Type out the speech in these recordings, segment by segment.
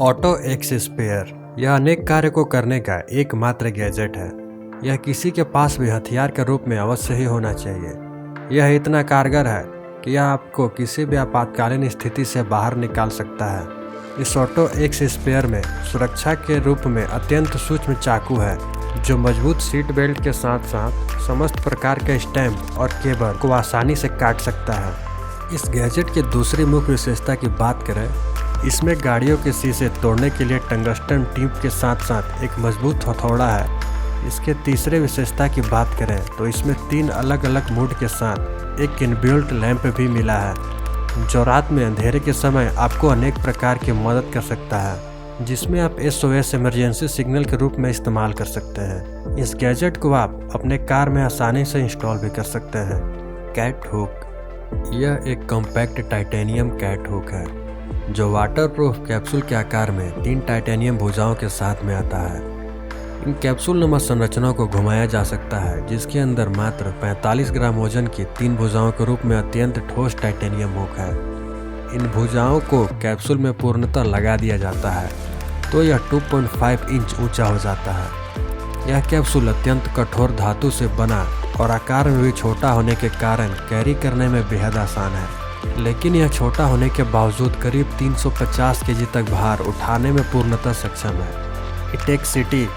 Auto x spare यह अनेक कार्य को करने का एकमात्र गैजेट है। यह किसी के पास भी हथियार के रूप में अवश्य ही होना चाहिए। यह इतना कारगर है कि यह आपको किसी भी आपातकालीन स्थिति से बाहर निकाल सकता है। इस ऑटो एक्स स्पेयर में सुरक्षा के रूप में अत्यंत सूक्ष्म चाकू है जो मजबूत सीट बेल्ट के साथ साथ समस्त प्रकार के स्टैम्प और केबल को आसानी से काट सकता है। इस गैजेट की दूसरी मुख्य विशेषता की बात करें, इसमें गाड़ियों के शीशे तोड़ने के लिए टंगस्टन टिप के साथ साथ एक मजबूत हथौड़ा है। इसके तीसरे विशेषता की बात करें तो इसमें 3 अलग अलग मोड के साथ एक इनबिल्ट लैंप भी मिला है जो रात में अंधेरे के समय आपको अनेक प्रकार की मदद कर सकता है, जिसमें आप SOS इमरजेंसी सिग्नल के रूप में इस्तेमाल कर सकते हैं। इस गैजेट को आप अपने कार में आसानी से इंस्टॉल भी कर सकते हैं। कैट हुक यह एक कॉम्पैक्ट टाइटेनियम कैट हुक है जो वाटरप्रूफ कैप्सूल के आकार में 3 टाइटेनियम भुजाओं के साथ में आता है। इन कैप्सूल नुमा संरचनाओं को घुमाया जा सकता है जिसके अंदर मात्र 45 ग्राम वजन की 3 भुजाओं के रूप में अत्यंत ठोस टाइटेनियम हुक है। इन भुजाओं को कैप्सूल में पूर्णतः लगा दिया जाता है तो यह 2.5 इंच ऊंचा हो जाता है। यह कैप्सूल अत्यंत कठोर धातु से बना और आकार में भी छोटा होने के कारण कैरी करने में बेहद आसान है, लेकिन यह छोटा होने के बावजूद करीब 350 केजी तक भार उठाने में पूर्णतः सक्षम है। इटेक्सिटी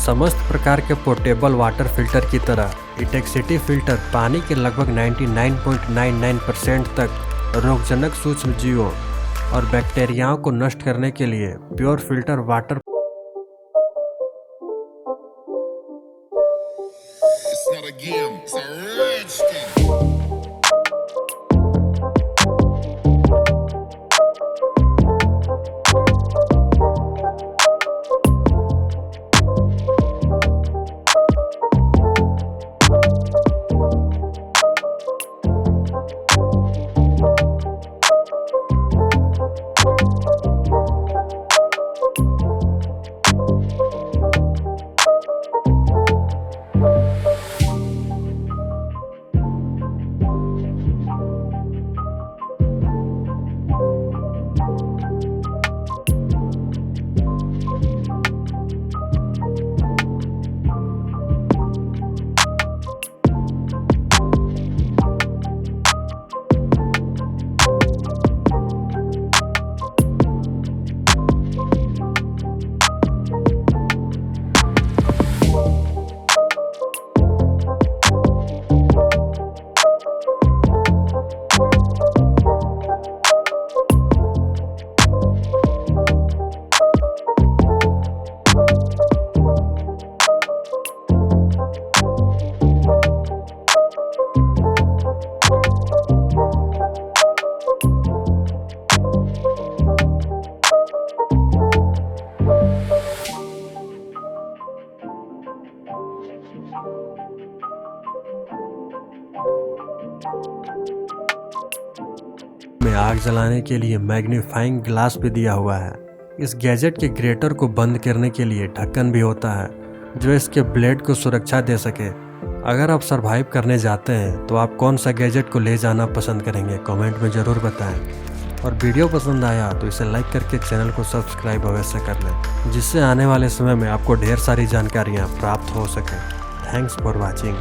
समस्त प्रकार के पोर्टेबल वाटर फिल्टर की तरह इटेक्सिटी फिल्टर पानी के लगभग 99.99% तक रोगजनक सूक्ष्म जीवों और बैक्टीरियाओं को नष्ट करने के लिए प्योर फिल्टर वाटर में आग जलाने के लिए मैग्नीफाइंग ग्लास भी दिया हुआ है। इस गैजेट के ग्रेटर को बंद करने के लिए ढक्कन भी होता है जो इसके ब्लेड को सुरक्षा दे सके। अगर आप सरवाइव करने जाते हैं तो आप कौन सा गैजेट को ले जाना पसंद करेंगे, कमेंट में ज़रूर बताएं। और वीडियो पसंद आया तो इसे लाइक करके चैनल को सब्सक्राइब अवश्य कर लें, जिससे आने वाले समय में आपको ढेर सारी जानकारियाँ प्राप्त हो सके। Thanks for watching.